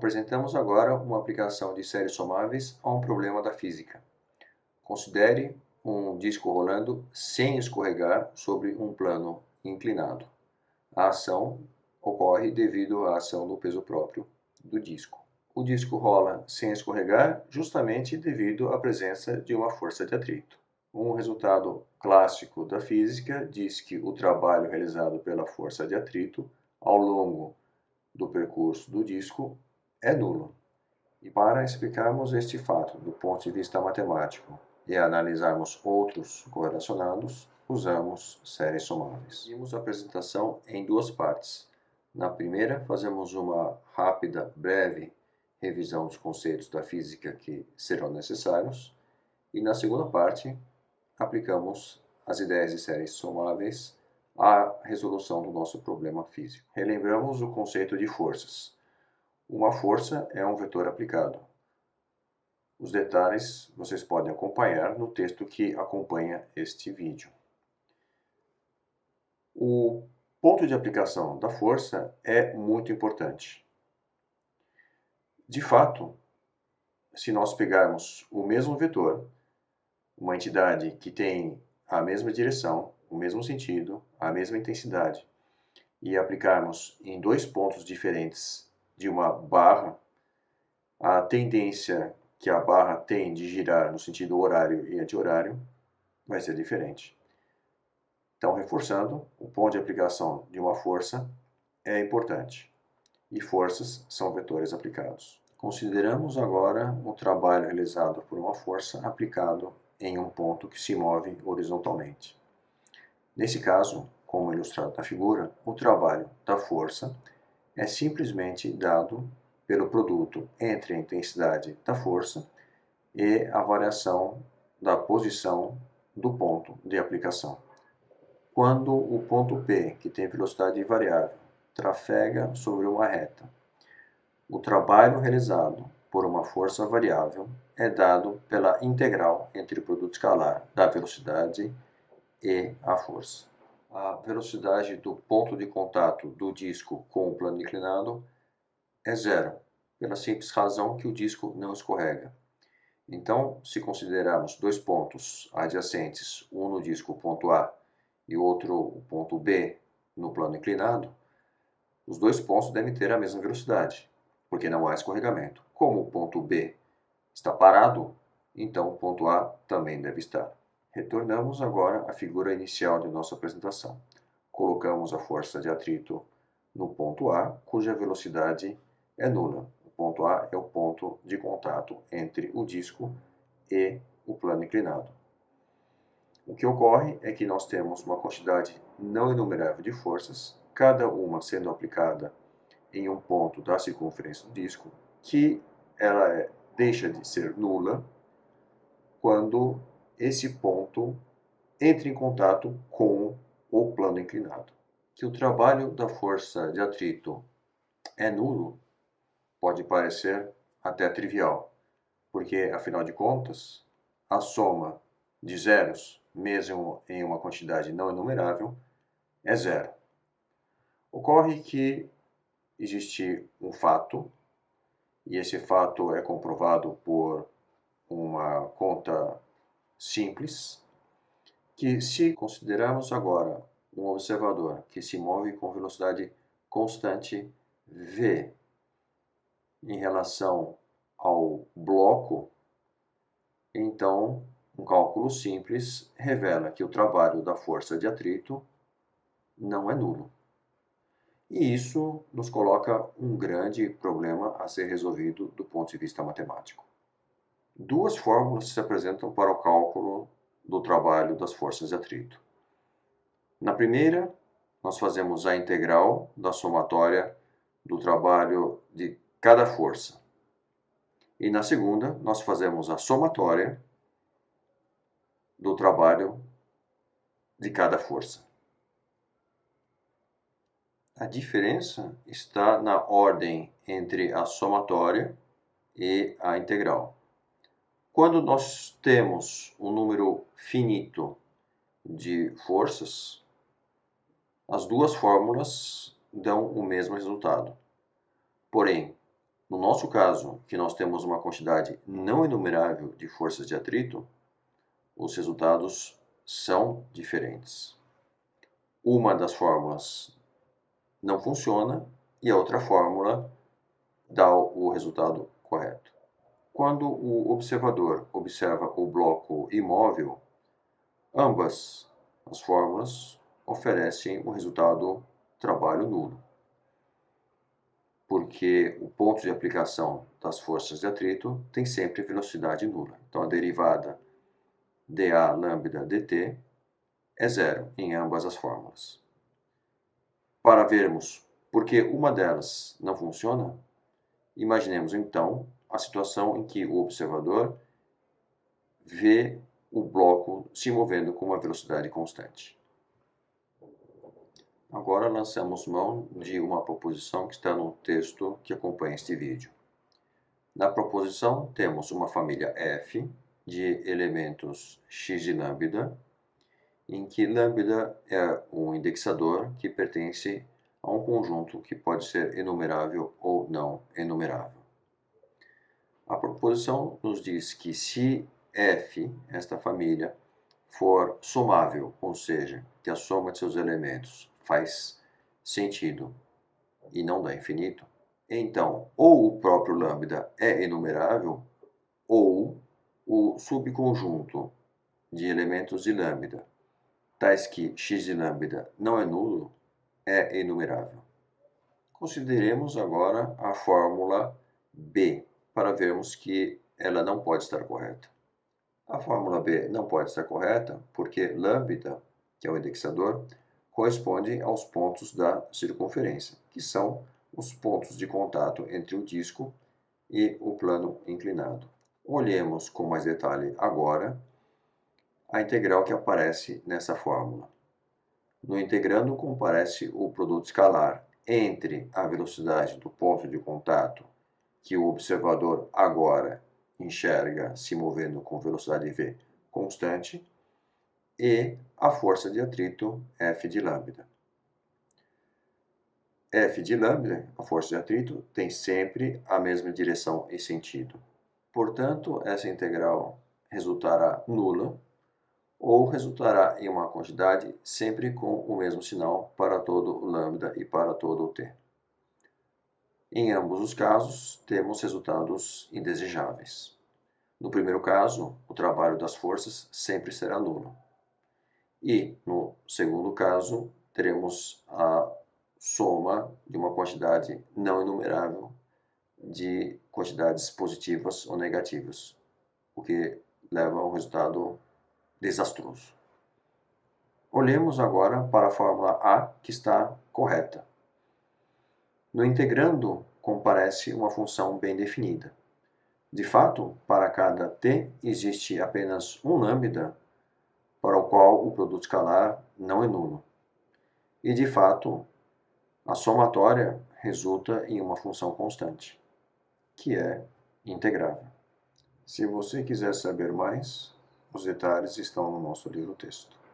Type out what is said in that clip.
Apresentamos agora uma aplicação de séries somáveis a um problema da física. Considere um disco rolando sem escorregar sobre um plano inclinado. A ação ocorre devido à ação do peso próprio do disco. O disco rola sem escorregar justamente devido à presença de uma força de atrito. Um resultado clássico da física diz que o trabalho realizado pela força de atrito ao longo do percurso do disco é nulo. E para explicarmos este fato do ponto de vista matemático e analisarmos outros correlacionados, usamos séries somáveis. Dividimos a apresentação em duas partes. Na primeira, fazemos uma rápida, breve revisão dos conceitos da física que serão necessários. E na segunda parte, aplicamos as ideias de séries somáveis à resolução do nosso problema físico. Relembramos o conceito de forças. Uma força é um vetor aplicado. Os detalhes vocês podem acompanhar no texto que acompanha este vídeo. O ponto de aplicação da força é muito importante. De fato, se nós pegarmos o mesmo vetor, uma entidade que tem a mesma direção, o mesmo sentido, a mesma intensidade, e aplicarmos em dois pontos diferentes de uma barra, a tendência que a barra tem de girar no sentido horário e anti-horário vai ser diferente. Então, reforçando, o ponto de aplicação de uma força é importante. E forças são vetores aplicados. Consideramos agora o trabalho realizado por uma força aplicado em um ponto que se move horizontalmente. Nesse caso, como ilustrado na figura, o trabalho da força é simplesmente dado pelo produto entre a intensidade da força e a variação da posição do ponto de aplicação. Quando o ponto P, que tem velocidade variável, trafega sobre uma reta, o trabalho realizado por uma força variável é dado pela integral entre o produto escalar da velocidade e a força. A velocidade do ponto de contato do disco com o plano inclinado é zero, pela simples razão que o disco não escorrega. Então, se considerarmos dois pontos adjacentes, um no disco ponto A e outro o ponto B no plano inclinado, os dois pontos devem ter a mesma velocidade, porque não há escorregamento. Como o ponto B está parado, então o ponto A também deve estar. Retornamos agora à figura inicial de nossa apresentação. Colocamos a força de atrito no ponto A, cuja velocidade é nula. O ponto A é o ponto de contato entre o disco e o plano inclinado. O que ocorre é que nós temos uma quantidade não enumerável de forças, cada uma sendo aplicada em um ponto da circunferência do disco, que ela deixa de ser nula quando esse ponto entra em contato com o plano inclinado. Que o trabalho da força de atrito é nulo pode parecer até trivial, porque, afinal de contas, a soma de zeros, mesmo em uma quantidade não enumerável, é zero. Ocorre que existe um fato, e esse fato é comprovado por uma conta simples, que se considerarmos agora um observador que se move com velocidade constante v em relação ao bloco, então um cálculo simples revela que o trabalho da força de atrito não é nulo. E isso nos coloca um grande problema a ser resolvido do ponto de vista matemático. Duas fórmulas se apresentam para o cálculo do trabalho das forças de atrito. Na primeira, nós fazemos a integral da somatória do trabalho de cada força. E na segunda, nós fazemos a somatória do trabalho de cada força. A diferença está na ordem entre a somatória e a integral. Quando nós temos um número finito de forças, as duas fórmulas dão o mesmo resultado. Porém, No nosso caso, que nós temos uma quantidade não enumerável de forças de atrito, os resultados são diferentes. Uma das fórmulas não funciona e a outra fórmula dá o resultado correto. Quando o observador observa o bloco imóvel, ambas as fórmulas oferecem o resultado trabalho nulo, porque o ponto de aplicação das forças de atrito tem sempre velocidade nula. Então, a derivada dA lambda dt é zero em ambas as fórmulas. Para vermos por que uma delas não funciona, imaginemos então a situação em que o observador vê o bloco se movendo com uma velocidade constante. Agora lançamos mão de uma proposição que está no texto que acompanha este vídeo. Na proposição temos uma família F de elementos x e lambda, em que lambda é um indexador que pertence a um conjunto que pode ser enumerável ou não enumerável. A proposição nos diz que se F, esta família, for somável, ou seja, que a soma de seus elementos faz sentido e não dá infinito, então ou o próprio lambda é enumerável ou o subconjunto de elementos de lambda, tais que x de lambda não é nulo, é enumerável. Consideremos agora a fórmula B, para vermos que ela não pode estar correta. A fórmula B não pode estar correta porque lambda, que é o indexador, corresponde aos pontos da circunferência, que são os pontos de contato entre o disco e o plano inclinado. Olhemos com mais detalhe agora a integral que aparece nessa fórmula. No integrando comparece o produto escalar entre a velocidade do ponto de contato que o observador agora enxerga se movendo com velocidade v constante e a força de atrito F de lambda. F de lambda, a força de atrito, tem sempre a mesma direção e sentido. Portanto, essa integral resultará nula ou resultará em uma quantidade sempre com o mesmo sinal para todo o lambda e para todo o t. Em ambos os casos, temos resultados indesejáveis. No primeiro caso, o trabalho das forças sempre será nulo. E, no segundo caso, teremos a soma de uma quantidade não enumerável de quantidades positivas ou negativas, o que leva a um resultado desastroso. Olhemos agora para a fórmula A, que está correta. No integrando, comparece uma função bem definida. De fato, para cada t existe apenas um lambda para o qual o produto escalar não é nulo. E, de fato, a somatória resulta em uma função constante, que é integrável. Se você quiser saber mais, os detalhes estão no nosso livro-texto.